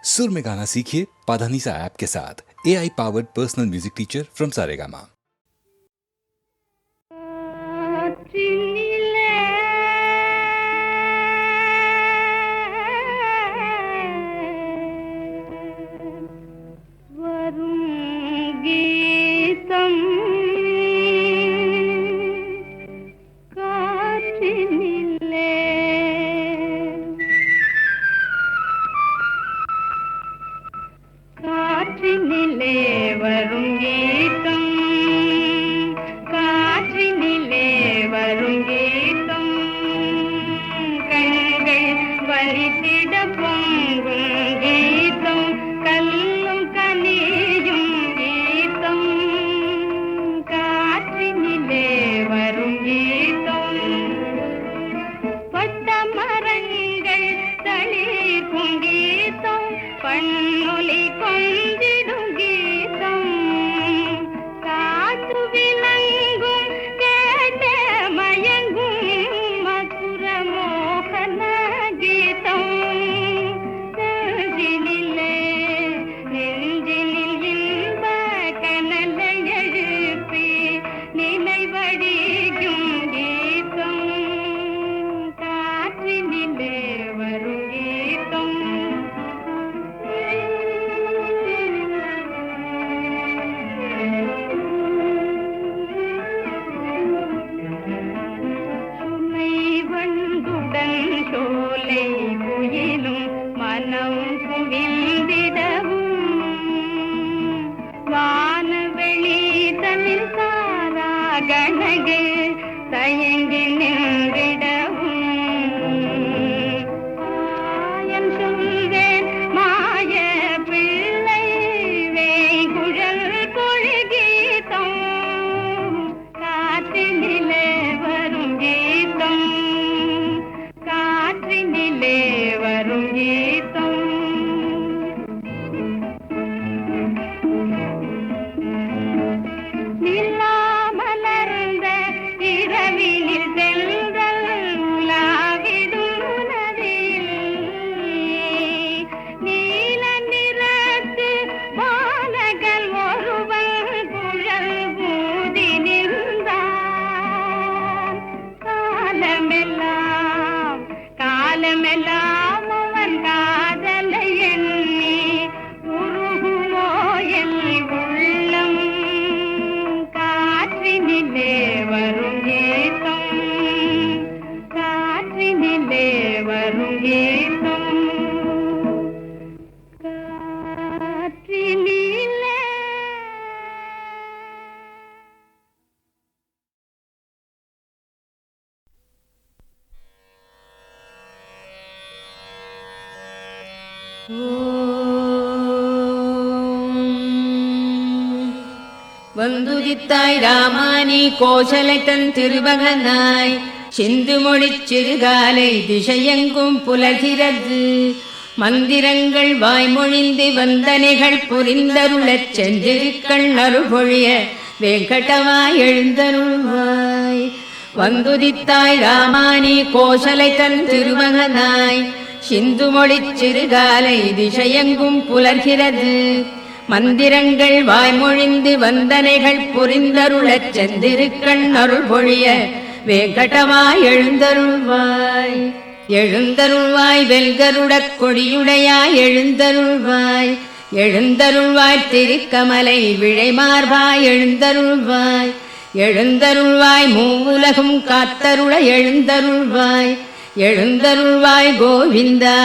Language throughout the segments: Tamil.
सुर में गाना सीखिए पाधानीसा ऐप के साथ। AI powered personal music teacher from Saregama. வந்துதித்தாய் ராமானி கோசலை தன் திருமகனாய் சிந்து மொழிச் சிறுகாலை திசையெங்கும் புலகிறது. மந்திரங்கள் வாய்மொழிந்து வந்தனைகள் புரிந்தருளச் சென்றிருக்கள் அருள்பொழிய வெங்கடவாய் எழுந்தருள்வாய். வந்துதித்தாய் ராமானி கோசலை தன் திருமகனாய் சிந்து மொழிச் சிறுகாலை திசையெங்கும் புலர்கிறது. மந்திரங்கள் வாய்மொழிந்து வந்தனைகள் புரிந்தருளச் செந்திருக்கண் அருள் பொழிய வேங்கடவாய் எழுந்தருள்வாய். எழுந்தருள்வாய் வெல்கருடக் கொடியுடையாய் எழுந்தருள்வாய். எழுந்தருள்வாய் திருக்கமலை விழைமார்பாய் எழுந்தருள்வாய். எழுந்தருள்வாய் மூவுலகும் காத்தருள எழுந்தருள்வாய். எழுந்தருள்வாய் கோவிந்தா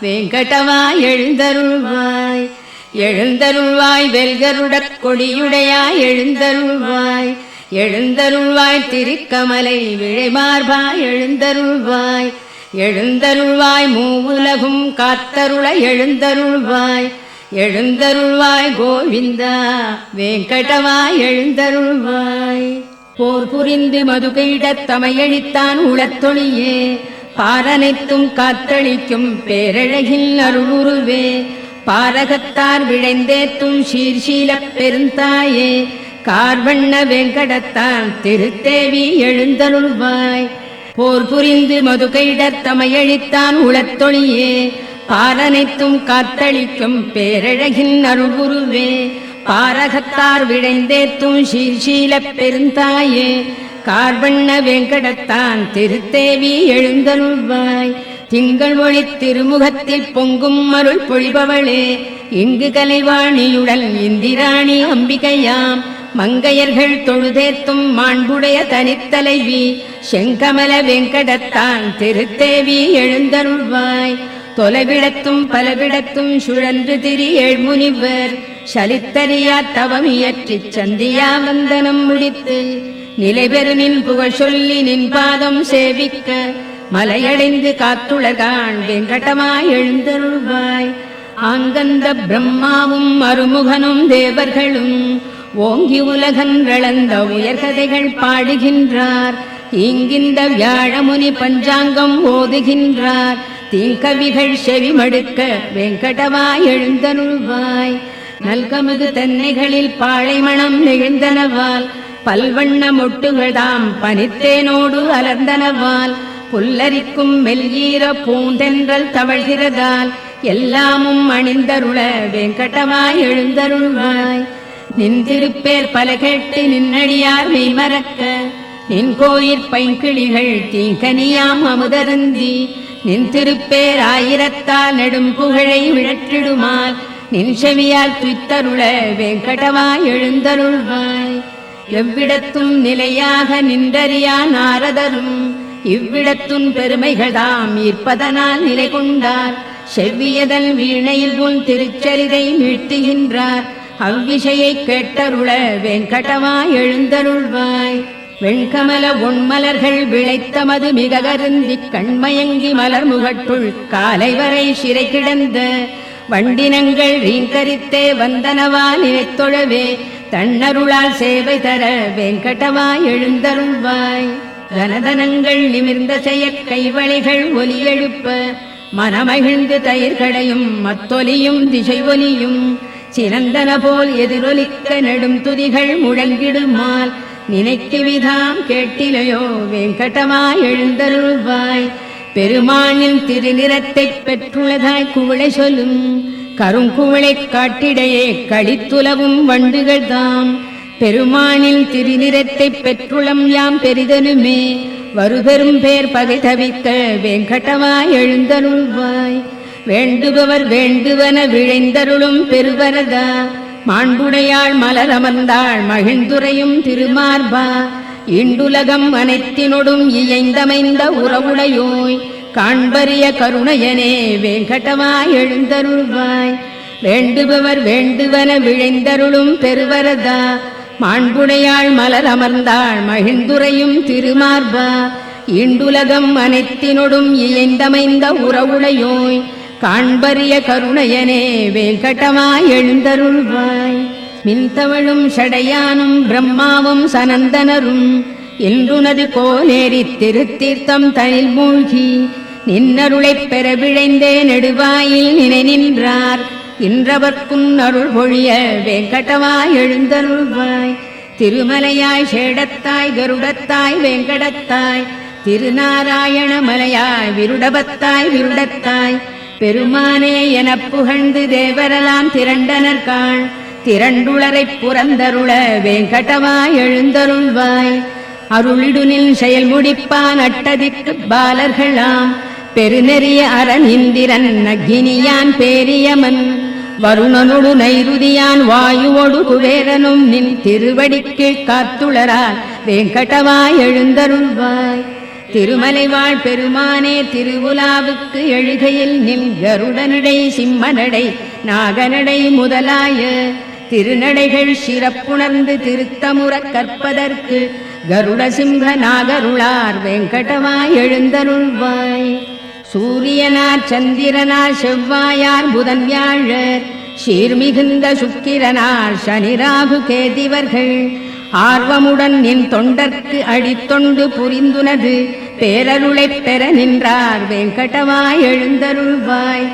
வேங்கடவாய் எழுந்தருள்வாய். எழுந்தருள்வாய் வெல்கருடக் கொடியுடையாய் எழுந்தருள்வாய். எழுந்தருள்வாய் திருக்கமலை விழைமார்பாய் எழுந்தருள்வாய். எழுந்தருள்வாய் மூவுலகும் காத்தருள எழுந்தருள்வாய். எழுந்தருள்வாய் கோவிந்தா வேங்கடவாய் எழுந்தருள்வாய். போர் புரிந்து மதுகையிடத் தமையழித்தான் உளத்தொழியே பாரனைத்தும் காத்தளிக்கும் பேரழகில் அருளுருவே. பாரகத்தார் விழைந்தேத்தும் சீர்ஷீலப் பெருந்தாயே கார்வண்ண வெங்கடத்தான் திருத்தேவி எழுந்தருள்வாய். போர் புரிந்து மதுகையிடத் தமையழித்தான் உளத்தொழியே பாரனைத்தும் காத்தளிக்கும் பேரழகின் அருள்குருவே, பாரகத்தார் விழைந்தேத்தும் சீர்ஷீல பெருந்தாயே, கார்வண்ண வேங்கடத்தான் திருத்தேவி எழுந்தருள்வாய். திங்கள் ஒளி திருமுகத்தில் பொங்கும் அருள் பொழிபவளே, இங்கு கலைவாணியுடன் இந்திராணி அம்பிகையாம், மங்கையர்கள் தொழுதேத்தும் மாண்புடைய தனித்தலைவி, செங்கமல வேங்கடத்தான் திருத்தேவி எழுந்தருள்வாய். தொலைவிடத்தும் பலவிடத்தும் சுழன்று திரி ஏழ்முனிவர், சலித்தறியா தவமியற்றி சந்தியா வந்தனம் முடித்து, நிலைபெறு நின் புகழ் சொல்லி நின் பாதம் சேவிக்க, மலையடைந்து காத்துலகான் வெங்கடமாய் எழுந்தருள்வாய். ஆங்கந்த பிரம்மாவும் அருமுகனும் தேவர்களும் ஓங்கி உலகன் வளர்ந்த உயர்கதைகள் பாடுகின்றார். இங்கிந்த வியாழமுனி பஞ்சாங்கம் ஓதுகின்றார். தீங்கவிகள் செவிமடுக்க வெங்கடமாய் எழுந்தருள்வாய். நல்கமுது தென்னைகளில் பாழைமணம் நெகிழ்ந்தனவால், பல்வண்ண மொட்டுகள்தாம் பனித்தேனோடு அலர்ந்தனவால், புல்லரிக்கும் மெல்ஈர பூந்தென்றல் தவழ்கிறதால், எல்லாமும் அணிந்தருள வெங்கடமாய் எழுந்தருள்வாய். நின் திருப்பேர் பல கேட்டு நின்னடியார் மெய்மறக்க, நின் கோயிற் பைங்கிளிகள் தீங்கனியாம் அமுதருந்தி, நின் திருப்பேர் ஆயிரத்தால் நெடும் புகழை விழற்றிடுமால், நின் செவியால் துய்த்தருள வெங்கடமாய் எழுந்தருள்வாய். எவ்விடத்தும் நிலையாக நின்றறியா நாரதரும், இவ்விடத்துன் பெருமைகள்தாம் ஈர்ப்பதனால் நிலை கொண்டார். செவ்வியதன் வீணையில் உன் திருச்சரிதை மீட்டுகின்றார். அவ்விஷயை கேட்டருள வெங்கடமாய் எழுந்தருள்வாய். வெண்கமல ஒன்மலர்கள் விளைத்தமது மிக கருந்தி, கண்மயங்கி மலர் முகட்டுள் காலை வரை சிறை கிடந்த, வண்டினங்கள் ரீங்கரித்தே வந்தனவா நினைத்தொழவே, தன்னருளால் சேவை தர வெங்கடமாய் எழுந்தருள்வாய். கனதனங்கள் நிமிர்ந்த செயற் கைவளைகள் ஒலி எழுப்ப, மனமகிழ்ந்து தயிர்களையும் மத்தொலியும் திசை ஒலியும், சிறந்தன போல் எதிரொலிக்க நெடும் துதிகள் முழங்கிடுமால், நினைக்குவிதாம் கேட்டிலையோ வெங்கடமாய் எழுந்தருள்வாய். பெருமானின் திருநிறத்தைப் பெற்றுள்ளதாய் குவளை சொல்லும், கருங்குவளை காட்டிடையே களித்துலவும் வண்டுகள் தாம். பெருமானின் திருநிறத்தைப் பெற்றுளம் யாம் பெரிதனுமே, வருபெரும் பேர் பகை தவிக்க வெங்கடமாய் எழுந்தருள்வாய். வேண்டுபவர் வேண்டுவன விழைந்தருளும் பெருவரதா, மாண்புடையாள் மலர் அமர்ந்தாள் மகிழ்ந்துரையும் திருமார்பா, இண்டுலகம் அனைத்தினொடும் இயைந்தமைந்த உறவுடையோய், காண்பரிய கருணையனே வெங்கடமாய் எழுந்தருள்வாய். வேண்டுபவர் வேண்டுவன விழைந்தருளும் பெருவரதா, மாண்புடையாள் மலர் அமர்ந்தாள் மகிழ்ந்துரையும் திருமார்பா, இண்டுலகம் அனைத்தினொடும் இயைந்தமைந்த உறவுடையோய், காண்பரிய கருணையனே வெங்கடமாய் எழுந்தருள்வாய். மின்தவழும் சடையானும் பிரம்மாவும் சனந்தனரும், இன்றுனது கோலேரி திருத்தீர்த்தம் தனில் மூழ்கி, நின்னருளைப் பெற விழைந்தே நெடுவாயில் நினை நின்றார். இன்றவர்க்குன் அருள் பொழிய வெங்கடமாய் எழுந்தருள்வாய். திருமலையாய் சேடத்தாய் கருடத்தாய் வெங்கடத்தாய், திருநாராயண மலையாய் விருடபத்தாய் விருடத்தாய், பெருமானே எனப் புகழ்ந்து தேவரெல்லாம் திரண்டனர்காள். திரண்டுளரைப் புறந்தருள வெங்கடமாய் எழுந்தருள்வாய். அருளிடுனில் செயல் முடிப்பான் அட்டதிக்கு பாலர்களாம், பெருநெறிய அரணிந்திரன் அக்னியான் பேரியமன், வருணனொடு நைருதியான் வாயுவொடு குபேரனும் நின் திருவடிக்கீழ் காத்துளரால் வெங்கடமாய் எழுந்தருள்வாய். திருமலைவாழ் பெருமானே திருவுலாவுக்கு எழுகையில் நின் கருடனடை சிம்மனடை நாகனடை முதலாய திருநடைகள் சிறப்புணர்ந்து திருத்தமுறக் கற்பதற்கு கருட சிம்ஹ நாகருளார் வெங்கடமாய் எழுந்தருள்வாய். சூரியனார் சந்திரனார் செவ்வாயார் புதன் வியாழர், சீர்மிகுந்த சுக்கிரனார் சனிராகு கேதிவர்கள், ஆர்வமுடன் நின் தொண்டர்க்கு அடித்தொண்டு புரிந்துனது பேரருளைப் பெற நின்றார் வெங்கடமாய் எழுந்தருள்வாய்.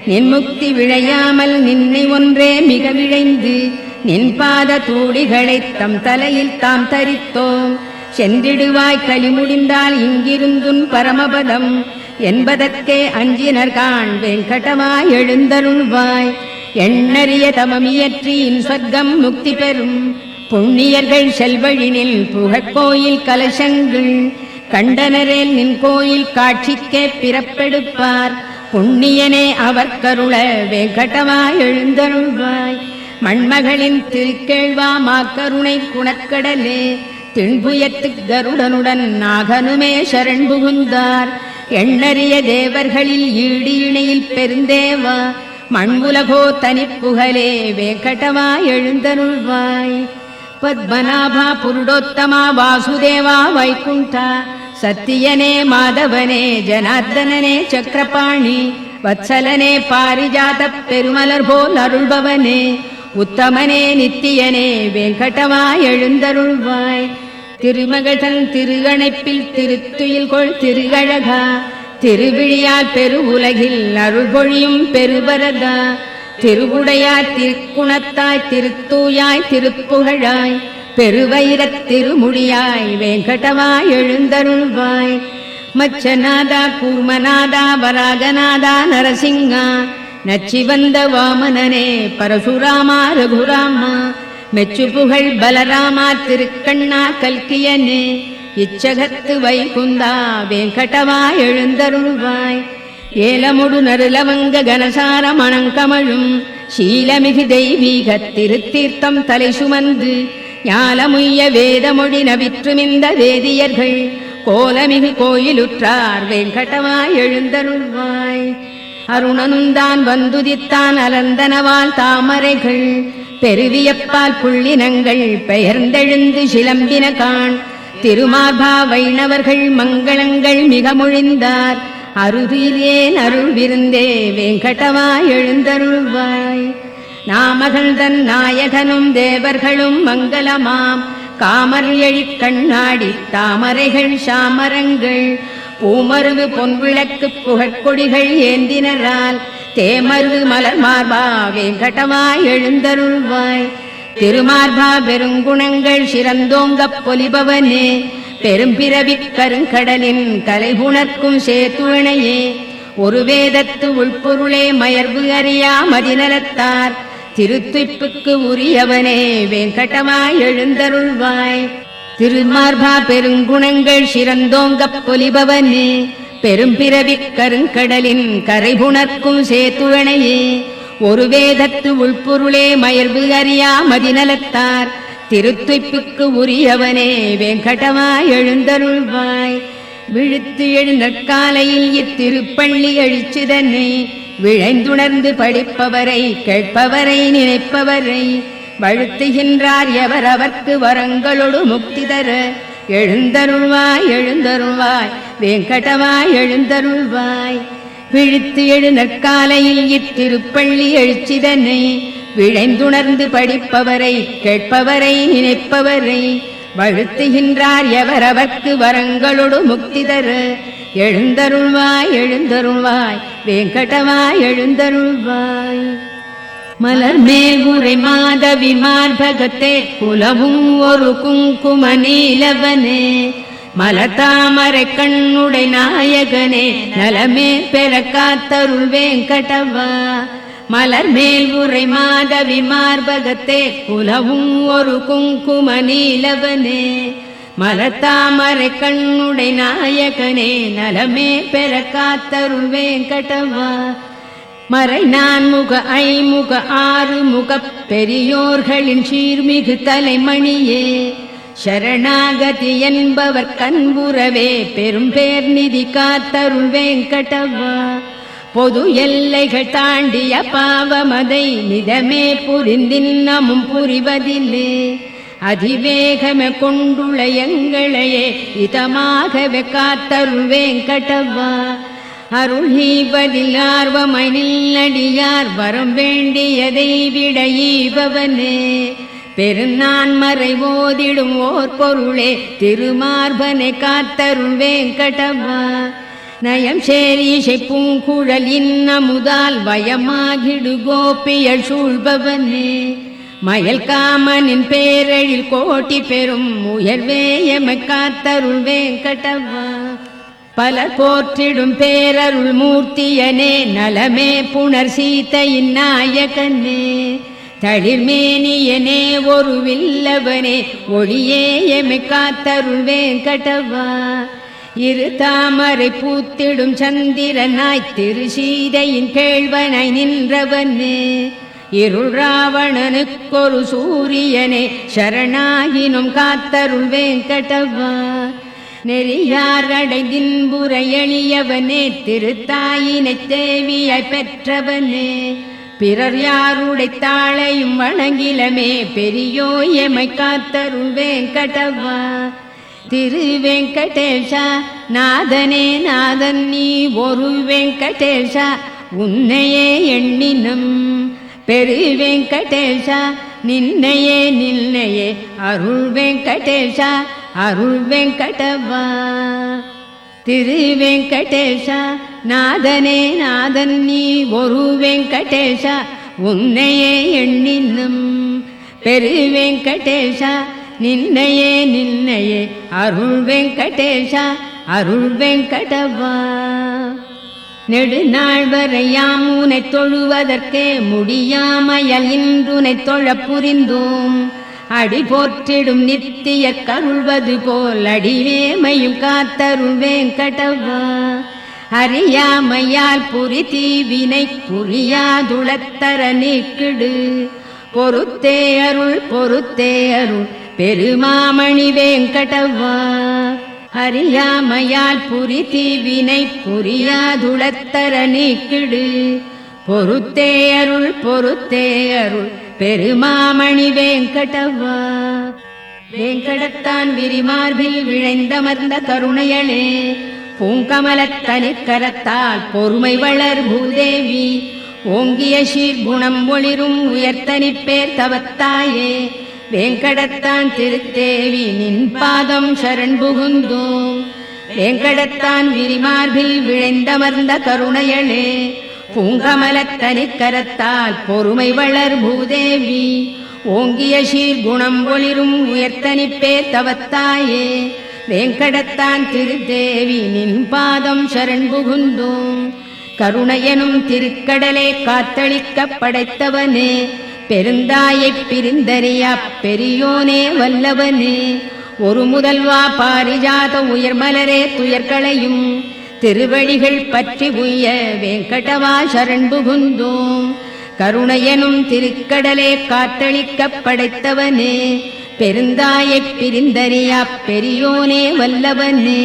நின் முக்தி விழையாமல் நின்னை ஒன்றே மிக விழைந்து, நின் பாத தூளிகளைத் தம் தலையில் தாம் தரித்தோம். சென்றிடுவாய் கலி முடிந்தால் இங்கிருந்துன் பரமபதம், என்பதற்கே அஞ்சினர் காண் வெங்கடமாய் எழுந்தருள்வாய். எண்ணறிய தமமியற்றியின் சொர்க்கம் முக்தி பெறும் புண்ணியர்கள் செல்வழினில் புகழ்கோயில் கலசங்கள் கண்டனரேல் நின் கோயில் காட்சிக்கே பிறப்பெடுப்பார். புண்ணியனே அவர் கருள வெங்கடமாய் எழுந்தருள்வாய். மண்மகளின் திருக்கேழ்வா மாக்கருணை குணக்கடலே திண்புயத்து கருடனுடன் நாகனுமே சரண் புகுந்தார். எண்ணறிய தேவர்களில் ஈடு இணையில் பெருந்தேவா மண்புலகோ தனிப்புகழே வெங்கடமாய் எழுந்தருள்வாய். பத்மநாபா புருடோத்தமா வாசுதேவா வைகுண்டா சத்தியனே மாதவனே ஜனார்தனனே சக்கரபாணி வத்சலனே பாரிஜாத பெருமலர் போல் அருள்பவனே உத்தமனே நித்தியனே வெங்கடமாய் எழுந்தருள்வாய். திருமகள்தன் திருகணைப்பில் திருத்துயில் கொள் திருகழகா திருவிழியால் பெரு உலகில் அருள் பொழியும் பெருவரதா திருவுடையாய் திருக்குணத்தாய் திருத்தூயாய் திருப்புகழாய் பெருவைரத் திருமுடியாய் வெங்கடமாய் எழுந்தருள்வாய். மச்சநாதா கூர்மநாதா வராகநாதா நரசிங்கா நச்சிவந்த வாமனனே பரசுராமா ரகுராமா மெச்சு புகழ் பலராமா திருக்கண்ணா கல்கியனே இச்சகத்து வைகுந்தா வெங்கடமாய் எழுந்தருள்வாய். ஏலமுடு நருலவங்க கனசார மணங்கமழும் சீலமிகு தெய்வீக திருத்தீர்த்தம் தலை சுமந்து ஞாலமுய்ய வேதமொழி நவிற்றுமிந்த வேதியர்கள் கோலமிகு கோயிலுற்றார் வெங்கடமாய் எழுந்தருள்வாய். அருணனுந்தான் வந்துதித்தான் அலந்தனவால் தாமரைகள் பெருவியப்பால் புள்ளினங்கள் பெயர்ந்தெழுந்து சிலம்பின காண் திருமார்பா வைணவர்கள் மங்களங்கள் மிக மொழிந்தார். அருதிலேன் அருள் விருந்தே வெங்கடமாய் எழுந்தருள்வாய். நாமகள்தன் நாயகனும் தேவர்களும் மங்களமாம் காமர் எழிக் கண்ணாடி தாமரைகள் சாமரங்கள் பூமருவு பொன்விளக்கு புகழ்கொடிகள் ஏந்தினரால் தேமருவு மலர் மார்பா வெங்கடமாய் எழுந்தருள்வாய். திருமார்பா பெருங்குணங்கள் சிறந்தோங்கப் பொலிபவனே பெரும்பிறவிக் கருங்கடலின் கலைபுணர்க்கும் சேத்துணையே ஒரு வேதத்து உள்பொருளே மயர்வு அறியா மதிநலத்தார் திருத்துய்ப்புக்கு உரியவனே வெங்கடமாய் எழுந்தருள்வாய். திருமார்பா பெருங்குணங்கள் சிறந்தோங்கப் பொலிபவனே பெரும்பிறவிக் கருங்கடலின் கரைபுணர்க்கும் சேத்துணையே ஒரு வேதத்து உள்பொருளே மயர்வு அறியா மதிநலத்தார் திருத்துய்ப்புக்கு உரியவனே வெங்கடமாய் எழுந்தருள்வாய். விழுத்து எழுநற்காலையில் இத்திருப்பள்ளி எழுச்சிதனை விழைந்துணர்ந்து படிப்பவரை கேட்பவரை நினைப்பவரை வழுத்துகின்றார் எவர் அவர்க்கு வரங்களொடு முக்தி தர எழுந்தருள்வாய் எழுந்தருள்வாய் வெங்கடமாய் எழுந்தருள்வாய். விழித்து எழு நற்காலையில் இத்திருப்பள்ளி எழுச்சிதனை விழைந்துணர்ந்து படிப்பவரை கேட்பவரை நினைப்பவரை வழுத்துகின்றார் எவர் அவர்க்கு வரங்களொடு முக்தி தர எழுந்தருள்வாய் எழுந்தருள்வாய் வெங்கடமாய் எழுந்தருள்வாய். மலர் மேல் உரை மாதவி மார்பகத்தே குலவும் ஒரு குங்கும நீலவனே மலத்தாமரை கண்ணுடை நாயகனே நலமே பெற காத்தருள் வெங்கடவா. மலர் மேல் உரை மாதவி மார்பகத்தே குலவும் ஒரு குங்கும நீலவனே மலத்தாமரை கண்ணுடை நாயகனே நலமே பெற காத்தருள் வெங்கடவா. மறை நான்முக ஐமுக ஆறு முகப் பெரியோர்களின் சீர்மிகு தலைமணியே சரணாகதி என்பவர் கண்புறவே பெரும் பேர் நிதி காத்தருள் வெங்கடவா. பொது எல்லைகள் தாண்டிய பாவமதை நிதமே புரிந்தின்னமும் புரிவதில்லே அதிவேகமே கொண்டுள்ள எங்களையே இதமாகவே காத்தருள் வெங்கடவா. அருள் ஈவதில் ஆர்வமை நில்லடியார் வரம் வேண்டியதை விட ஈபவனே பெருநான் மறை ஓதிடும் ஓர் பொருளே திருமார்பனை காத்தருள் வெங்கடவா. நயம் சேரீசை பூங்குழல் இன்னமுதால் வயமாகிடு கோபியல் சூழ்பவனே மயல் காமனின் பேரழில் கோட்டி பெறும் உயர்வே எமை காத்தருள் வெங்கடவா. பல போற்றிடும் பேரருள் மூர்த்தியனே நலமே புனர் சீதையின் நாயகனே தளிர்மேனியனே ஒரு வில்லவனே ஒளியே எமை காத்தருள் வேங்கடவா இரு தாமரை பூத்திடும் சந்திரனாய் திருசீதையின் கேழ்வனாய் நின்றவனே இருள் ராவணனுக்கொரு சூரியனே சரணாகினும் காத்தருள் வேங்கடவா நெறியார் அடைந்தின்புற எளியவனே திருத்தாயினை தேவியாய் பெற்றவனே பிறர் யாருடை தாளையும் வணங்கிலமே பெரியோ எமை காத்தருள் வேங்கடவா திருவெங்கடேஷா நாதனே நாதன் நீ ஒரு வெங்கடேஷா உன்னையே எண்ணினம் பெருவெங்கடேஷா நின்னையே நின்னையே அருள் வெங்கடேஷா அருள் வெங்கடவா திருவெங்கடேஷா நாதனே நாதன் நீ ஒரு வெங்கடேஷா உன்னையே எண்ணினும் பெருவெங்கடேஷா நின்னையே நின்னையே அருள் வெங்கடேஷா அருள் வெங்கடவா நெடுநாள் வரையாம் உனை தொழுவதற்கே முடியாமையல் இன்றுனை தொழ புரிந்தோம் அடி போற்றிடும் நித்திய கருள்வது போல் அடிவேமையும் காத்தருள் வேங்கடவா அறியாமையால் புரி தீவினை புரியாதுளத்தர நீக்கிடு பொறுத்தே அருள் பெருமாமணி வேங்கடவா அறியாமையால் புரி தீவினை புரியாதுளத்தர நீக்கிடு பொறுத்தே அருள் பெருமாமணி வேங்கடவா வேங்கடத்தான் விரிமார்பில் விழைந்தமர்ந்த கருணையளே பூங்கமலத்தனிற் கரத்தால் பொறுமை வளர் பூதேவி ஓங்கிய சீர்குணம் ஒளிரும் உயர்த்தனிப்பேர் தவத்தாயே வேங்கடத்தான் திருத்தேவி நின் பாதம் சரண் புகுந்தோம் வேங்கடத்தான் விரிமார்பில் விழைந்தமர்ந்த கருணையளே பூங்கமலத்தனிற் கரத்தால் பொறுமை வளர் பூதேவி ஓங்கிய சீர்குணம் ஒளிரும் உயர்த்தனிப்பேர் தவத்தாயே வேங்கடத்தான் திருத்தேவி நின் பாதம் சரண் புகுந்தோம் கருணையனும் திருக்கடலே காத்தளிக்க படைத்தவனே பெருந்தாயைப் பிரிந்தறியா பெரியோனே வல்லவனே ஒரு முதல்வா பாரிஜாத உயர்மலரே துயர்களையும் திருவடிகள் பற்றி உய்ய வேங்கடவா சரண் புகுந்தோம் கருணையனும் திருக்கடலே காத்தளிக்க படைத்தவனே பெருந்தாயைப் பிரிந்தறியா பெரியோனே வல்லவனே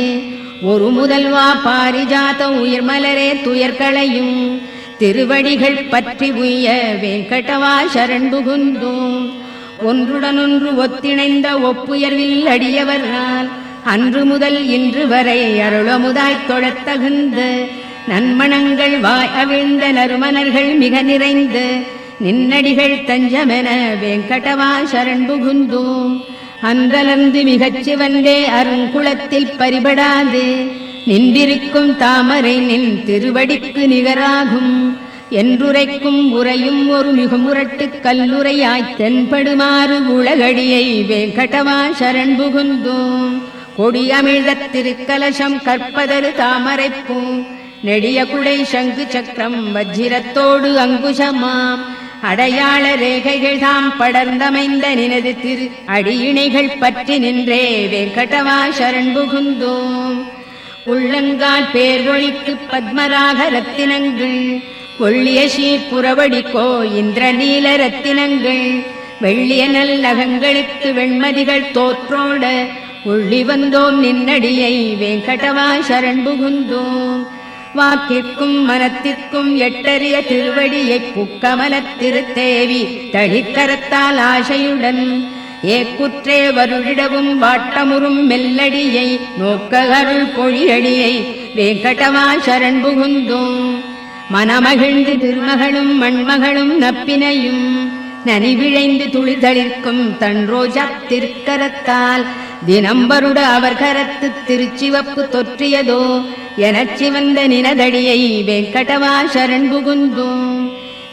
ஒரு முதல்வா பாரிஜாத உயர்மலரே துயர்களையும் திருவடிகள் பற்றி உய்ய வேங்கடவா சரண் புகுந்தோம் ஒன்றுடனொன்று ஒத்திணைந்த ஒப்புயர்வில் அடியவரால் அன்று முதல் இன்று வரை அருளமுதாய்த் தொழத் தகுந்த நன்மணங்கள் வாய் அவிழ்ந்த நறுமணர்கள் மிக நிறைந்த நின்னடிகள் தஞ்சமென வேங்கடவா சரண் புகுந்தோம் அன்றலர்ந்து மிகச் சிவந்தே அருங்குளத்தில் பரிபடாது நின்றிருக்கும் தாமரை நின் திருவடிக்கு நிகராகும் என்றுரைக்கும் உரையும் ஒரு மிகுமுரட்டு கல்லுரையாய்த் தென்படுமாறு உலகடியை வேங்கடவா சரண் புகுந்தோம் கொடியமிழ்தத் திருக்கலசம் கற்பதரு தாமரைப்பூ நெடிய குடை சங்கு சக்கரம் வஜ்ரத்தோடு அங்குசமாம் அடையாள ரேகைகள் தாம் படர்ந்தமைந்த நினது திரு அடியிணைகள் பற்றி நின்றே வேங்கடவா சரண் புகுந்தோம் உள்ளங்கால் பேர்வொழிக்கு பத்மராக ரத்தினங்கள் ஒள்ளிய சீர்புறவடிக்கோ இந்திர நீல ரத்தினங்கள் வெள்ளிய நல்லகங்களுக்கு வெண்மதிகள் தோற்றோட உள்ளி வந்தோம் நின்னடியை வேங்கடவா சரண் புகுந்தோம் வாக்கிற்கும் மனத்திற்கும் எட்டறிய திருவடியை புக்கமலத் திருத்தேவி தளிக்கரத்தால் ஆசையுடன் ஏக்குற்றே வருடிடவும் வாட்டமுறும் மெல்லடியை நோக்க அருள் பொழியடியை வேங்கடவா சரண் புகுந்தோம் மனமகிழ்ந்து திருமகளும் மண்மகளும் நப்பினையும் நனிவிழைந்து துளிதளிர்க்கும் தன் ரோஜா திருக்கரத்தால் தினம்பருட அவர் கரத்து திருச்சிவப்பு தொற்றியதோ எனச் சிவந்த நினதடியை வேங்கடவா சரண் புகுந்தோம்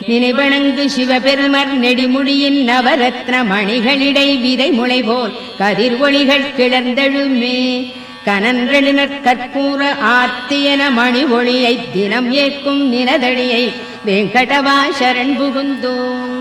நினைவணங்கு சிவபெருமர் நெடிமுடியின் நவரத்ன மணிகளிடை விதை முளை போல் கதிர் ஒளிகள் கிளர்ந்தெழுமே கனன்றெழினர் கற்பூர ஆர்த்தியன மணி ஒளியை தினம் ஏற்கும் நினதடியை வெங்கடவா சரண் புகுந்தோம்.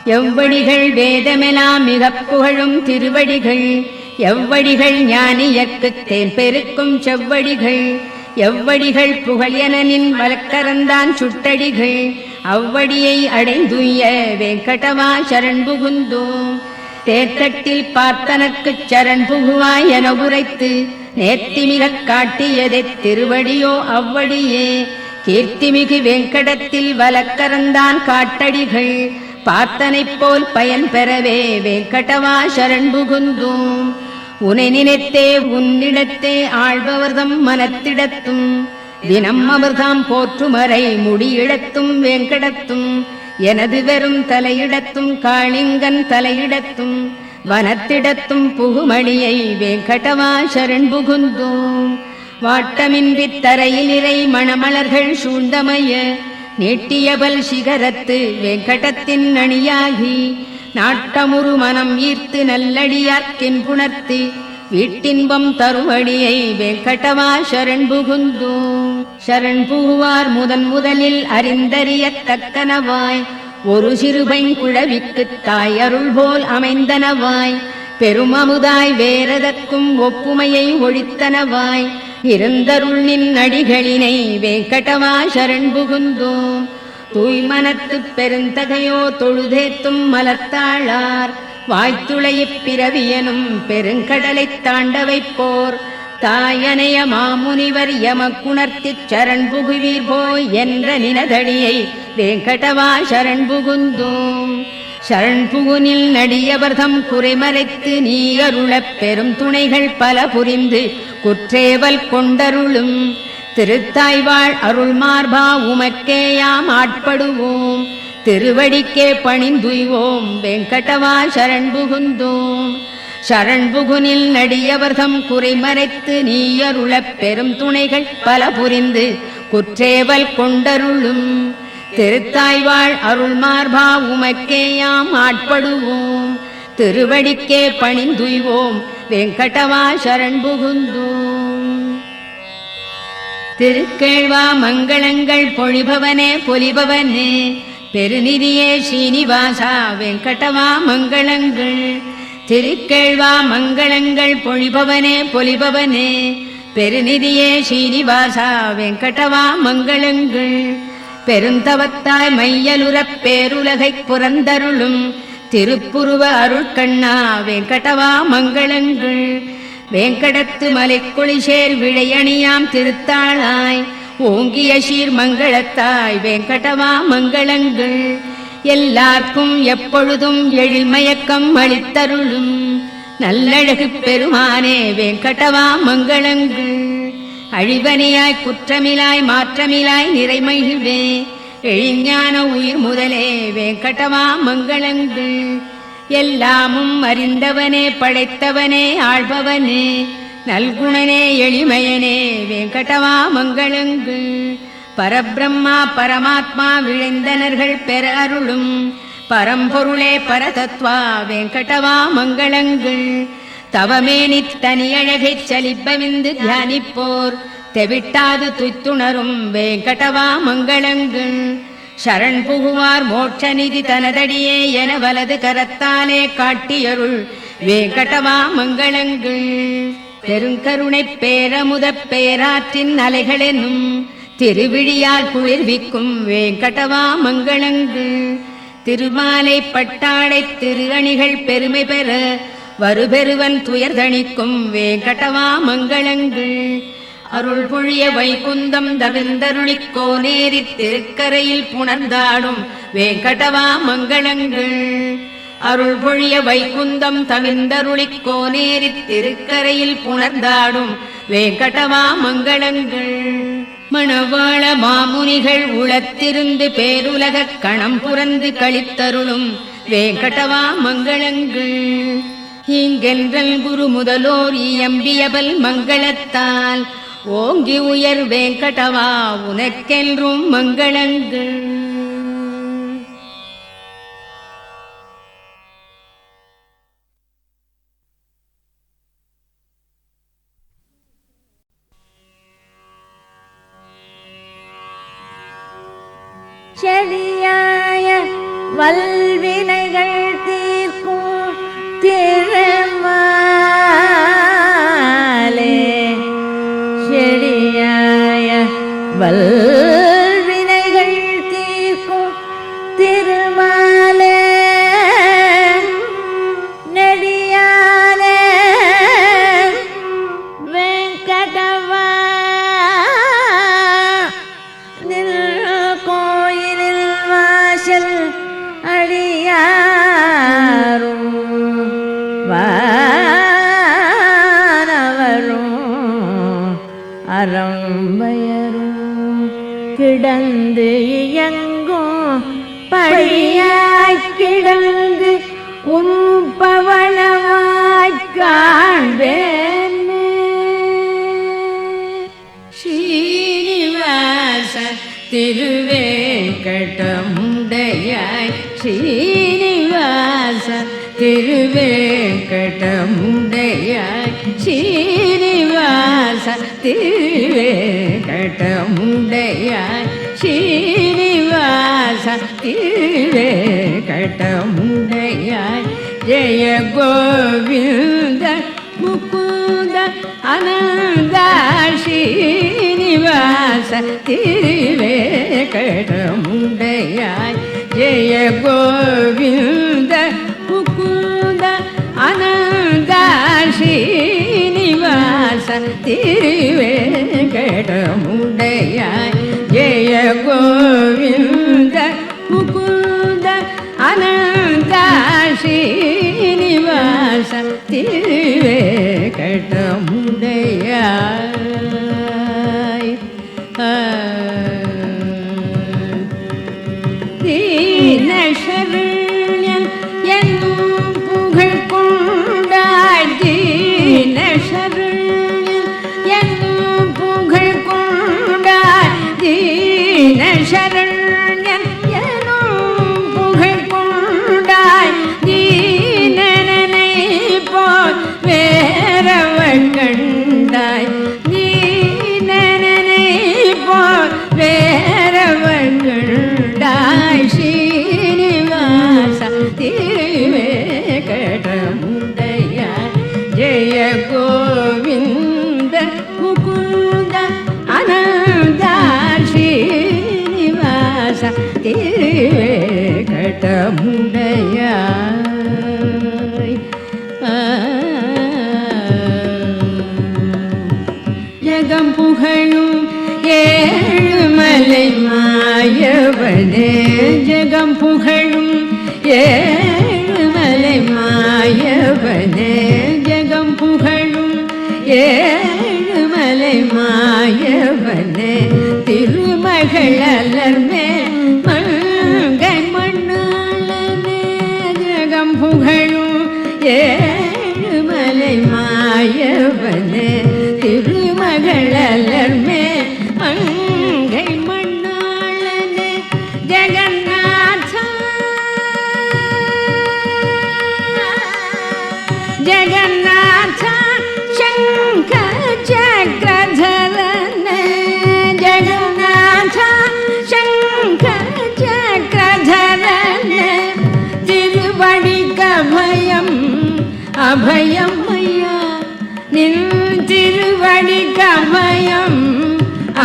எவ்வடிகள் வேதமெலாம் மிக புகழும் திருவடிகள், எவ்வடிகள் ஞானியர்க்குத் தேன் பெருக்கும் செவ்வடிகள், எவ்வடிகள் புகழ் எனனின் வழக்கரந்தான் சுட்டடிகள், அவ்வடியை அடைந்துய வெங்கடவா சரண் புகுந்தோம். தேர்தட்டில் பார்த்தனர்க்குச் சரண் புகுவாய் என உரைத்து நேர்த்திமிகக் காட்டியதே திருவடியோ அவ்வடியே. கீர்த்திமிகு வெங்கடத்தில் வலக்கரந்தான் காட்டடிகள், பார்த்தனைப் போல் பயன் பெறவே வெங்கடவா சரண் புகுந்தோம். உனை நினைத்தே உன்னிடத்தே ஆழ்பவர்தம் மனத்திடத்தும், தினம் அவர்தாம் போற்றுமறை முடியிடத்தும் வெங்கடத்தும், எனது வெறும் தலையிடத்தும் காளிங்கன் தலையிடத்தும், வனத்திடத்தும் புகுமணியை வெங்கடவா சரண் புகுந்தோம். வாட்டமின்றி தரையில் இறை மணமலர்கள் சூழ்ந்தமைய நீட்டியபல் சிகரத்து வெங்கடத்தின் அணியாகி, நாட்டமுறு மனம் ஈர்த்து நல்லடியார்க்கின் புணர்த்து வீட்டின்பம் தருவடியை வெங்கடவா சரண் புகுந்தோம். சரண் புகுவார் முதன் முதலில் அறிந்தறியத்தக்கனவாய், ஒரு சிறுபைங்குழவிக்குத் தாய் அருள் போல் அமைந்தனவாய், பெருமமுதாய் வேறதற்கும் ஒப்புமையை ஒழித்தனவாய், இருந்தருள் நின் அடிகளினை வெங்கடவா சரண் புகுந்தோம். தூய்மனத்துப் பெருந்தகையோ தொழுதேத்தும் மலர்த்தாளார், வாய்த்துளையிப் பிறவியனும் பெருங்கடலைத் தாண்ட வைப்போர், தாயனைய மாமுனிவர் எமக்குணர்த்திச் சரண் புகுவீர் போய் என்ற நினதடியை வெங்கடவா சரண் புகுந்தோம். சரண் புகுனில் நடியவர்தம் குறைமறைத்து நீ அருளப் பெரும் துணைகள் பல புரிந்து குற்றேவல் கொண்டருளும், திருத்தாய்வாழ் அருள் மார்பா உமக்கேயாம் ஆட்படுவோம், திருவடிக்கே பணிந்துய்வோம் வெங்கடவா சரண் புகுந்தோம். சரண் புகுனில் நடியவர்தம் குறைமறைத்து நீ அருளப் பெரும் துணைகள் பல புரிந்து குற்றேவல் கொண்டருளும், திருத்தாய்வாழ் அருள் மார்பா உமக்கேயாம் ஆட்படுவோம், திருவடிக்கே பணிந்துய்வோம் வெங்கடவா சரண் புகுந்தோம். திருக்கேழ்வா மங்களங்கள் பொழிபவனே பொலிபவனே, பெருநிதியே ஸ்ரீனிவாசா வெங்கடவா மங்களங்கள். திருக்கேழ்வா மங்களங்கள் பொழிபவனே பொலிபவனே, பெருநிதியே ஸ்ரீனிவாசா வெங்கடவா மங்களங்கள். பெருந்தவத்தாய் மையலுறப் பேருலகைப் புறந்தருளும், திருப்புருவ அருட்கண்ணா வெங்கடவா மங்களங்கள். வேங்கடத்து மலைக்குளிசேர் விழையணியாம் திருத்தாளாய், ஓங்கிய சீர் மங்களத்தாய் வெங்கடவா மங்களங்கள். எல்லார்க்கும் எப்பொழுதும் எழில்மயக்கம் அளித்தருளும், நல்லழகு பெருமானே வெங்கடவா மங்களங்கள். அழிவனியாய் குற்றமிலாய் மாற்றமிலாய் நிறைமகிழ்வே, எழிஞான உயிர் முதலே வெங்கடவா மங்களங்கள். எல்லாமும் அறிந்தவனே படைத்தவனே ஆள்பவனே, நல்குணனே எளிமையனே வெங்கடவா மங்களங்கள். பரபிரம்மா பரமாத்மா விழைந்தனர்கள் பெற அருளும், பரம்பொருளே பரதத்வா வெங்கடவா மங்களங்கள். தவமேனி தனியழகைச் சலிப்பவிந்து தியானிப்போர், தெவிட்டாது துய்த்துணரும் வெங்கடவா மங்களங்கள். சரண் புகுவார் மோட்சநிதி தனதடியே என வலது கரத்தாலே காட்டியருள் வெங்கடவா மங்களங்கள். பெருங்கருணைப் பேரமுதப் பேராற்றின் அலைகளெனும், திருவிழியால் குளிர்விக்கும் வெங்கடவா மங்களங்கள். திருமாலை பட்டாடை திரு அணிகள் பெருமை பெற, வருபெருவன் துயர்தணிக்கும் வெங்கடவா மங்களங்கள். அருள் பொழிய வைகுந்தம் தவிர்ந்தருளிக் கோனேரித் திருக்கரையில் புணர்ந்தாடும் வெங்கடவா மங்களங்கள். அருள் பொழிய வைகுந்தம் தவிர்ந்தருளிக் கோனேரித் திருக்கரையில் புணர்ந்தாடும் வெங்கடவா மங்களங்கள். மணவாள மாமுனிகள் உளத்திருந்து பேருலகக் கணம் புரந்து கழித்தருளும் வெங்கடவா மங்களங்கள். இங்கென்றல் குரு முதலோர் இயம்பியபல் மங்களத்தால், ஓங்கி உயர் வெங்கடவா உனக்கென்றும் மங்களங்கள். செடியாய வல்வினைகள் தீர்க்கும் திருமாலே செடியாய வல்வினைகள் தீர்க்கும் திருமாலே நெடியாலே வெங்கடவா நில் கோயிலில் வாசல் அடியாரும் வானவரும் அறம்பயரும் கிடந்து இயங்கும் படியாய்க் கிடந்து உம்பவளவாய்க் காண்பேன் ஸ்ரீனிவாச திருவேங்கடமுடையாய் ஸ்ரீனிவாச திருவேங்கடமுடையாய் ஸ்ரீனிவாச திருவேங்கடமுடையாய் ஸ்ரீனிவாச திருவேங்கடமுடையாய் ஜெய கோவிந்த முகுந்த அனந்த ஸ்ரீனிவாச திருவேங்கடமுடையாய் ஜெய கோவிந்த முகுந்த அனந்த ஸ்ரீனிவாச திருவேங்கடமுடையாய் ஜெய கோவிந்த முகுந்த அனந்த ஸ்ரீனிவாச திருவேங்கடமுடையாய் தீனசரண்யன் என்னும் புகழ் கொண்டாய் தீனசரண்யன் என்னும் புகழ் கொண்டாய் தீனசரண்யன் என்னும் புகழ் கொண்டாய் தீனனை போல் வேறவள் கண்டாய் தீனனை போல் வேறவள் கண்டாய் ஸ்ரீனிவாச திருவேங்கடமுடையாய் ஜெய கோவிந்த முகுந்த அனந்த ஸ்ரீனிவாச திருவேங்கடமுடையாய் ஜகம் புகழும் ஏழுமலை மாயவனே ஜகம் புகழும் ஏழுமலை மாயவனே ஜகம் புகழும் ஏழுமலை மாயவனே திருமகள் அலர்மே மங்கை மண்ணாளனே ஜகம் புகழும் ஏழுமலை மாயவனே திருமகள் அலர்மே மங்கை மண்ணாளனே ஜெகநாத ஜெகநாத சங்கர சக்கரதரனே ஜெகநாத சங்கர சக்கரதரனே திருவடிக்கு அபயம் அபயம் ஐயா நின் திருவடிக்கு அபயம்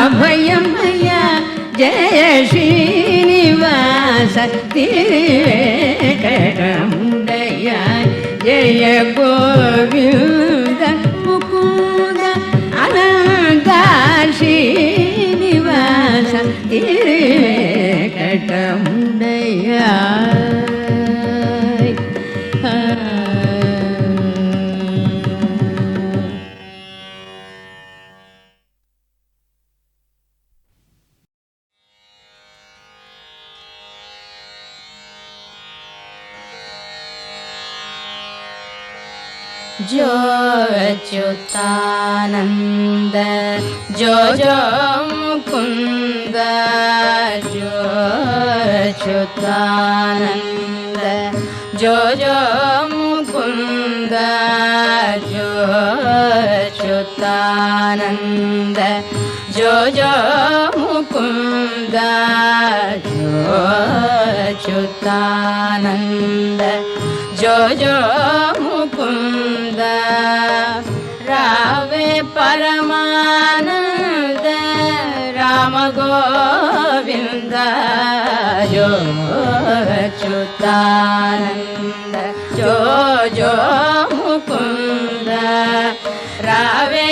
அபயம் ஐயா ஜெய ஸ்ரீனிவாச திருவேங்கடமுடையாய் ஜெய கோவிந்த முகுந்த அனந்த ஸ்ரீனிவாச திருவேங்கடமுடையாய் जो अच्युतानंद जो जो मुकुंद जो अच्युतानंद जो जो मुकुंद जो अच्युतानंद जो जो मुकुंद जो अच्युतानन्द जो जो मुकुन्द रावे परमानन्द राम गोविन्द जो अच्युतानन्द जो जो मुकुन्द रावे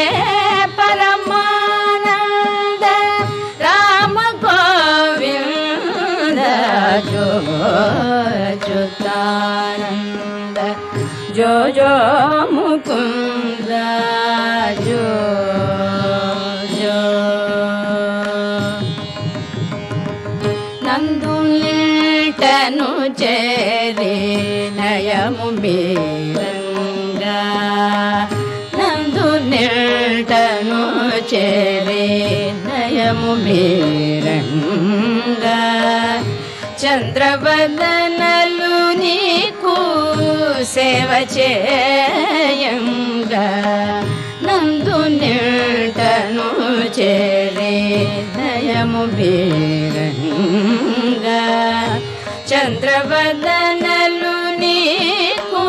परमानन्द राम गोविन्द जो अच्युतानन्द जो जो मुकुन्द जो जो నందు నిల్టను చేరి నయము మీరంగా నందు నిల్టను చేరి నయము మీరంగా చంద్రవదనలు నీకు సేవ చేయంగా నందు నిల్టను చేరి నయము మీరంగా చంద్రవదనలు నీకు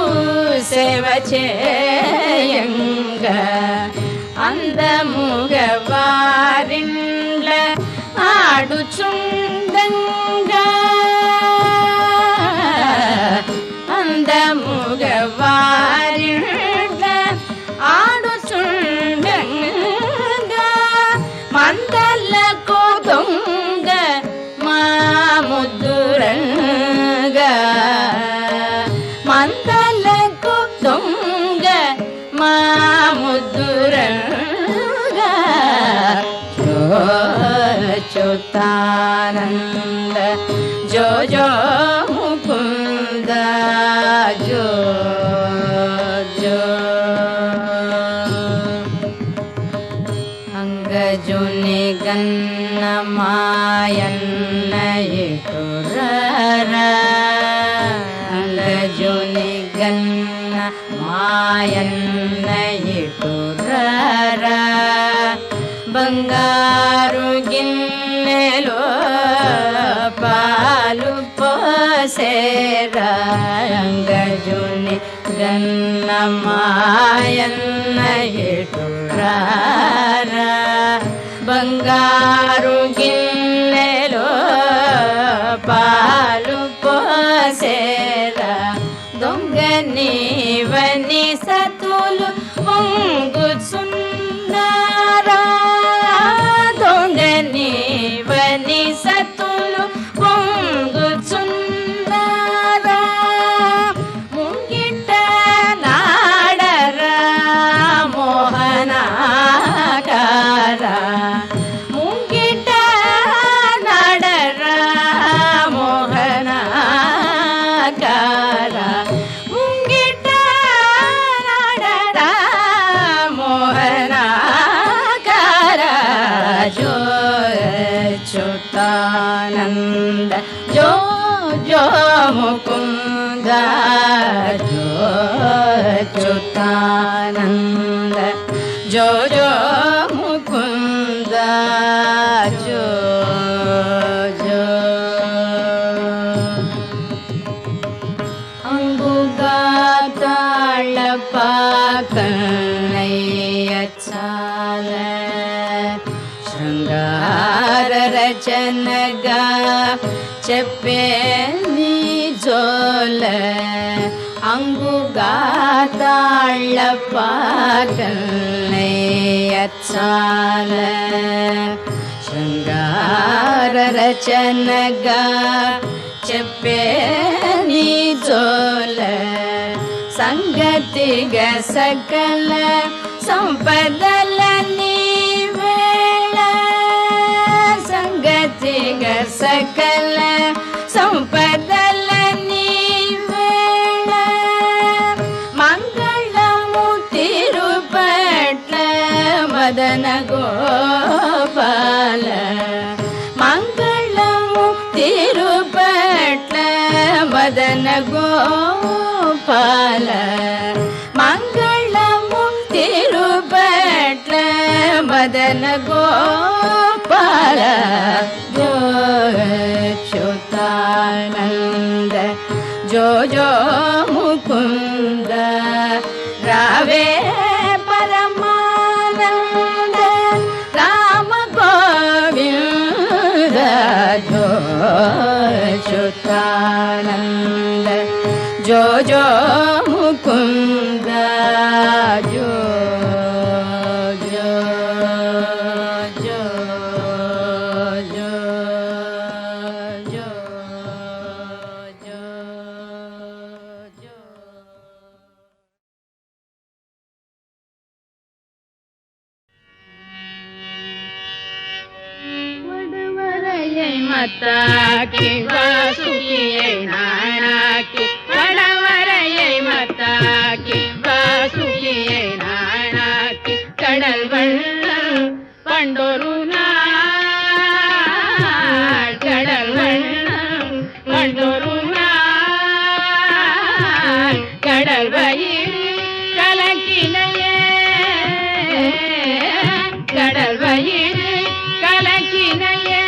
సేవ చేయంగా అందముగ వారిండ్ల ఆడుచుండంగా అందముగ వారిండ్ల ఆడుచుండంగా మందలకు దొంగ మా ముద్దురంగా మందలకు దొంగ మా ముద్దురంగా జో అచ్యుతానంద జో జో ముకుంద జో జో అంగజుని గన్న మాయన్న ఎటురర అంగజుని గన్న మాయన్న ఎటురర బంగారు గిన్నెలో పాలు పోసేరా అంగజుని గన్న మాయన్న ఎటురారా బంగారు గిన్నెలో పాలు పోసేరా దొంగ నీవని సతులు పొంగుచున్నారా దొంగ నీవని సతులు పొంగుచున్నారా ముంగిట నాడరా మోహనాకారా ముంగిట నాడరా మోహనాకారా ముంగిట నాడరా మోహనాకారా జో అచ్యుతానంద జో జో ముకుంద జో అచ్యుతానంద జో జో ముకుంద జో జో అంగుగా తాళపాకన్నయ్య చాల శృంగార రచనగా చెప్పే నీ జోల అంగుగా తాళపాకన్నయ్య చాల శృంగార రచనగా చెప్పే నీ జోల సంగతిగా సకల సంపదల నీవేళ సంగతిగా సకల సంపదల నీవేళ మంగళము తిరుపట్ల మదన గోపాల మంగళము తిరుపట్ల మదన గోపాల మంగళము తిరుపట్ల మదన గోపాల జో అచ్యుత अच्युतानन्द जो जो मुकुन्द रावे परमानन्द राम गोविन्द जो अच्युतानन्द जो जो मुकुन्द जो மத்தாக்கி வாசுகியை நானாக்கி வடவரையை மத்தாக்கி வாசுகியை நானாக்கி கடல் வள்ளல் பண்டொரு நாள் கடல் வள்ளல் பண்டொரு நாள் கடல் வயிறு கலக்கினையே கடல் வயிறு கலக்கினையே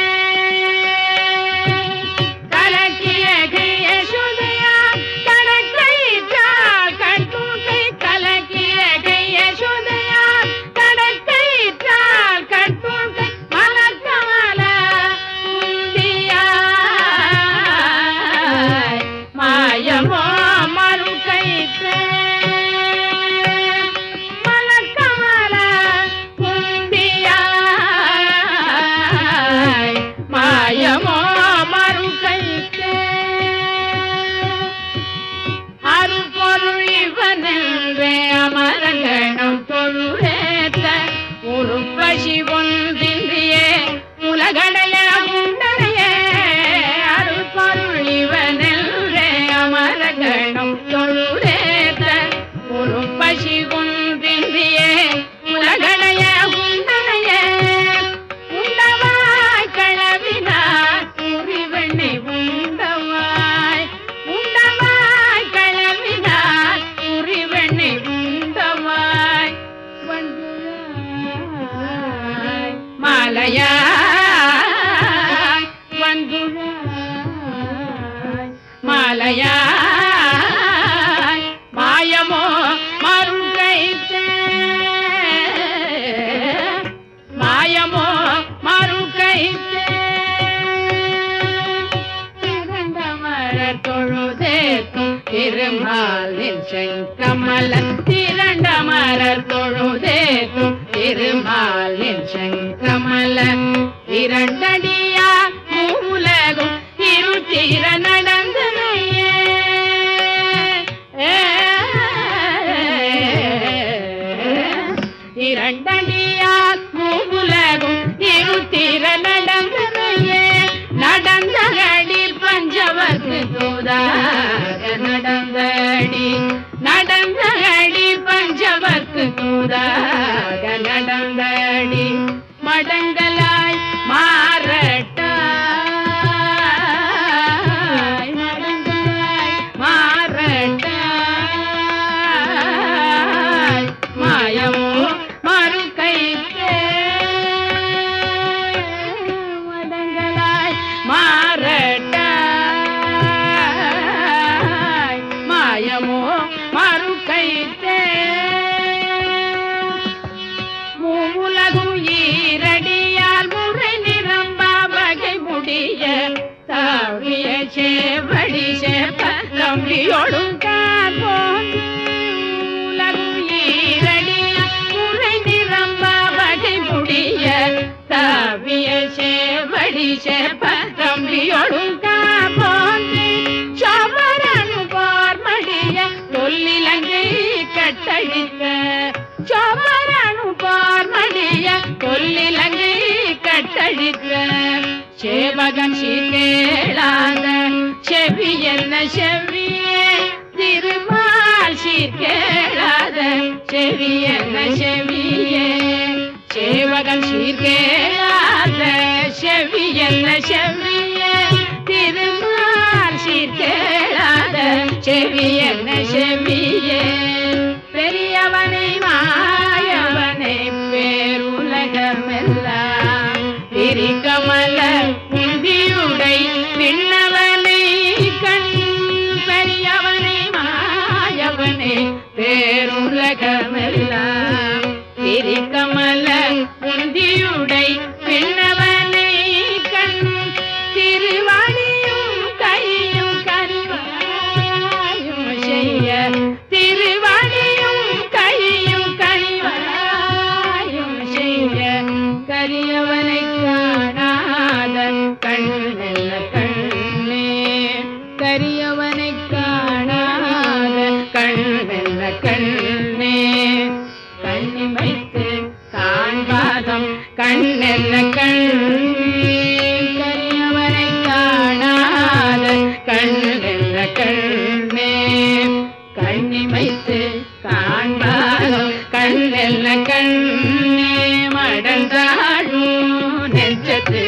மாயமோ மறுகைத்தே மாயமோ மறுகைத்தே திரண்டமர தொழுதேத்தும் திருமாலின் செங்கமல திரண்டமர தொழுதேத்தும் திருமாலின் செங்கமல இரண்டடியா மூலகும் இருத்திர நடந்தனையே இரண்டடியால் மூலகும் இருத்திர நடந்தனையே நடந்தடி பஞ்சவர்க்கு தூதாக நடந்தடி நடந்தடி பஞ்சவர்க்கு தூதாக நடந்தடி மடங்கலாய் மாறட்டாய் மடங்கலாய் மாறட்டாய் மாயமோ மறுகைத்தே மடங்கலாய் மாறட்டாய் மாயமோ மறுகைத்தே மூலகும் ஈரடியால் முறை நிரம்பா வகை முடிய தாவிய சேவடி சேப்ப தம்பியோடும் மூலகும் ஈரடியால் முறை நிரம்பா வகை முடிய தாவிய சேவடி சேப்ப தம்பியோடும் சோமரனு பார்மடிய தொல்லிலங்கை கட்டழித்த சோமரனு பார்மடிய தொல்லிலங்கை கட்டழித்த சேவகன் சீர்கேளாத செவி என்ன செவியே திருமால் சீர்கேளாத செவி என்ன செவியே சேவகன் சீர்கேளாத செவி என்ன செவியே திருமால் சீர்கேளாத செவி என்ன செவியே பெரியவனை மாயவனை பேருலகமெல்லாம் பிரிக்கமல முந்தியுடை விண்ணவன் பேருலகமெல்லாம் திரிகமல உந்தியுடை பின்னவனை கண் திருவாணியும் கையும் கனிவாயும் செய்ய திருவாணியும் கையும் கனிவாயும் செய்ய கரியவனை காணாத கண்ணெல்ல கண்ணே கரியவனை காணாத கண்ணெல்ல கண்ணே கண்ணிமைத்து காண்பாதம் கண்ணெல்ல கண்ணே கரியவனை காணாத கண்ணெல்ல கண்ணே கண்ணிமைத்து காண்பாதம் கண்ணெல்ல கண்ணே மடந்தாழும் நெஞ்சத்து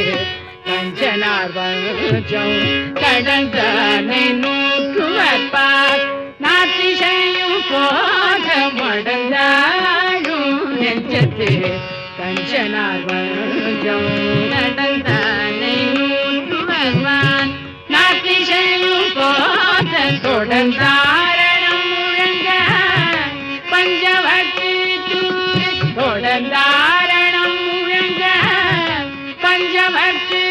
கஞ்சனார் வஞ்சம் கடந்தானை நூற்றுவற்பார் நாத்திசையும் போக மடந்தாழும் நெஞ்சத்து கஞ்சனார் வஞ்சம் கடந்தானை நூற்றுவற்பார் நாத்திசையும் போக தொடர்ந்தாரணம் முழங்க பஞ்சவர்த்தி தொடர்ந்தாரணம் முழங்க பஞ்சவர்த்தி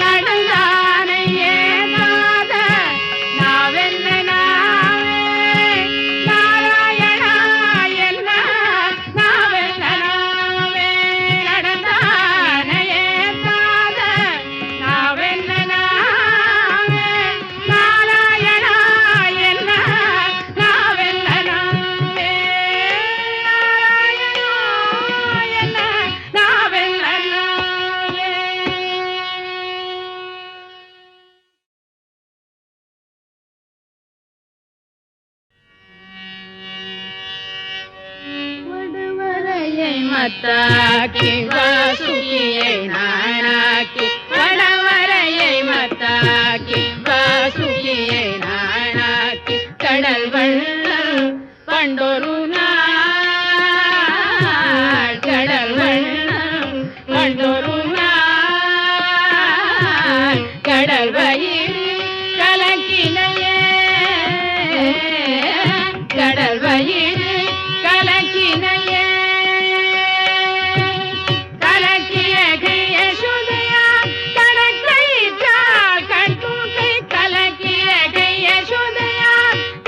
நடந்தானையே நாத நாவென்ன நாவே நாராயணா என்ன நாவென்ன நாவே நடந்தானையே நாத நாவென்ன நாவே நாராயணா என்ன நாவென்ன நாவே நாராயணா என்ன நாவென்ன நாவே. வடவரையை மத்தாக்கி வாசுகியை நானாக்கி வடவரையை மத்தாக்கி வாசுகியை நானாக்கி கடல் வள்ளல் பண்டொரு நாள் கடல் வள்ளல் பண்டொரு நாள் கடல் வயிறு கலக்கினையே கடல் வயிறு கலக்கினையே கலக்கிய கைய சுதையா கடற்கயிற்றால் கட்பூக்கை கலக்கிய கைய சுதையா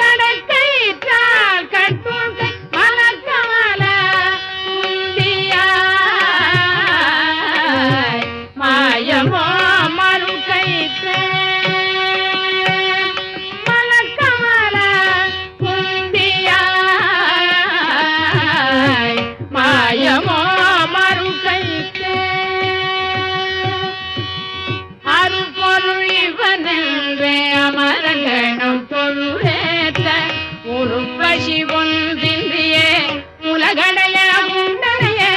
கடற்கயிற்றால் கட்பூக்கை மலக்கமல உந்தியாய் மாயமோ மறுகைத்தே மலக்கமல உந்தியாய் மாயமோ மறுகைத்தே அருப்பொருள் இவனென்றே அமரங்கணம் தொழுவேத்த உருப்பசி ஒன்றின்றியே உலகடைய உண்டனையே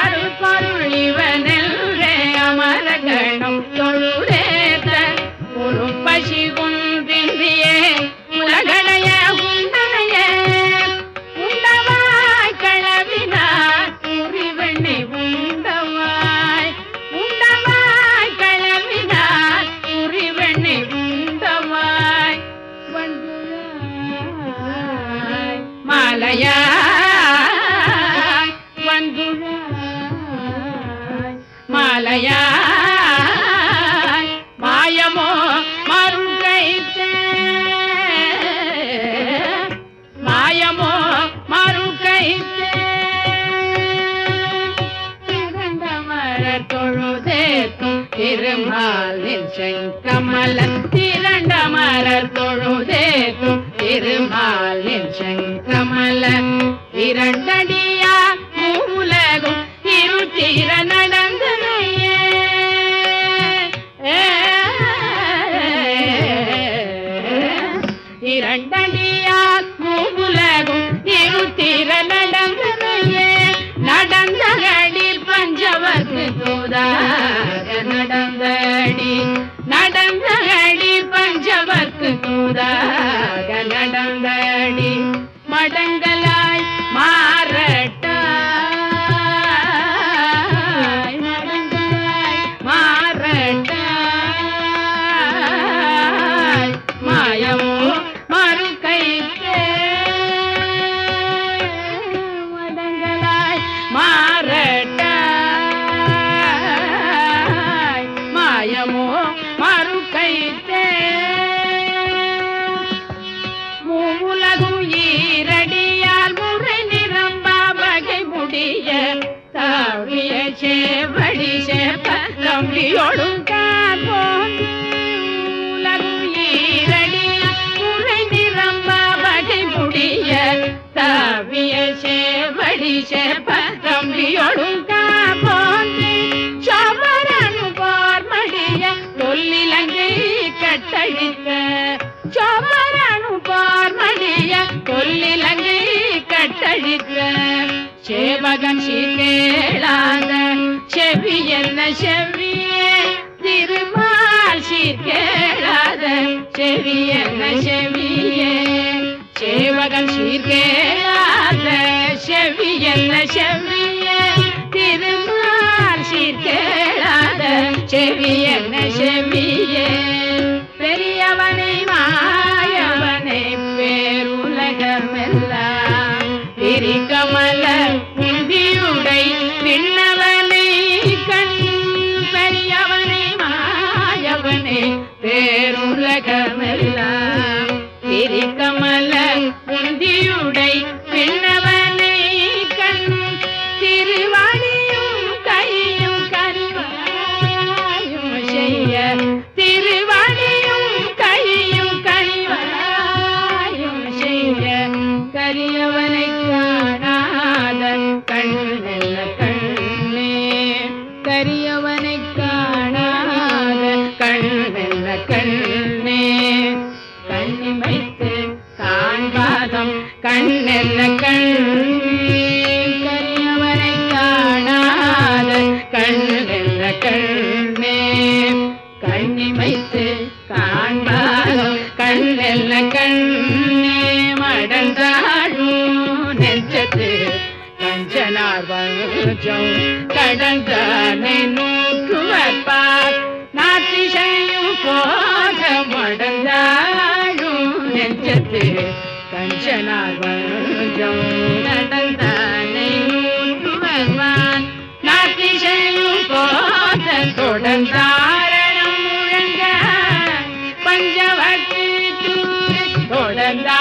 அருப்பொருள் இவனென்றே அமரங்கணம் தொழுவேத்த உருப்பசி ஒன்றின்றியே உலகடைய உண்டனையே உண்டவாய் களவினார் உரிவெண்ணை உண்டவாய் உண்டவாய் களவினார் உரிவெண்ணை உண்டவாய் வந்துழாய் மாலையாய் வந்துழாய் மாலையாய் மாயமோ மறுகைத்தே மாயமோ மறுகைத்தே திரண்டமரர் தொழுதேத்தும் திருமாலின் செங்கமல திரண்டமரர் தொழுதேத்தும் திருமாலின் செங்கமல இரண்டடியா மூலகும் இருட்டிர நடந்தனையே இரண்டடியால் மூவுலகும் இருட்டிர நடந்தனையே நடந்தகடி பஞ்சவர்க்கு தூதாக நடந்தடி நடந்தகடி பஞ்சவர்க்கு தூதாக நடந்தடி மடங்கலாய் மாறட்டாய் மடங்கலாய் மாறட்டாய் மாயமோ மறுகைத்தே செவியொடும் காபோந்து சோமரனு பார்மடிய தொல்லிலங்கை கட்டழித்த சோமரனு பார்மடிய தொல்லிலங்கை கட்டழித்த சேவகன் சீர்கேளாத செவி என்ன செவியே திருமால் சீர்கேளாத செவி என்ன செவியே சேவகன் சீர்கேளாத செவி என்ன செவியே திருமால் சீர்கேளாத செவி என்ன செவியே பெரியவனை மாயவனை பேருலகமெல்லாம் விரிகமல முந்தியுடை விண்ணவனை கண் பெரியவனை மாயவனை பேருலகமெல்லாம் விரிகமல முந்தியுடை விண்ணவனை கண் திருவாணியும் கையும் கனிவாயும் செய்ய திருவாணியும் கையும் கனிவாயும் செய்ய கரியவனை காணாத கண்ணெல்ல கண்ணே கரியவனை காணாத கண்ணெல்ல கண்ணே கண்ணிமைத்து காண்பாதம் கண்ணெல்ல கண்ணே கரியவனை காணாத கண்ணெல்ல கண்ணே கண்ணிமைத்து காண்பாதம் கண்ணெல்ல கண்ணே மடந்தாழும் நெஞ்சத்து கஞ்சனார் வஞ்சம் கடந்தானை நூற்றுவப்பார் நாத்திசையும் போக மடந்தாழும் நெஞ்சத்து கஞ்சனார் வஞ்சம் கடந்தானை நூற்றுவப்பார் நாத்திசையும் போக தொடர்ந்தாரணம் முழங்க பஞ்சவர்த்தி தொடர்ந்தா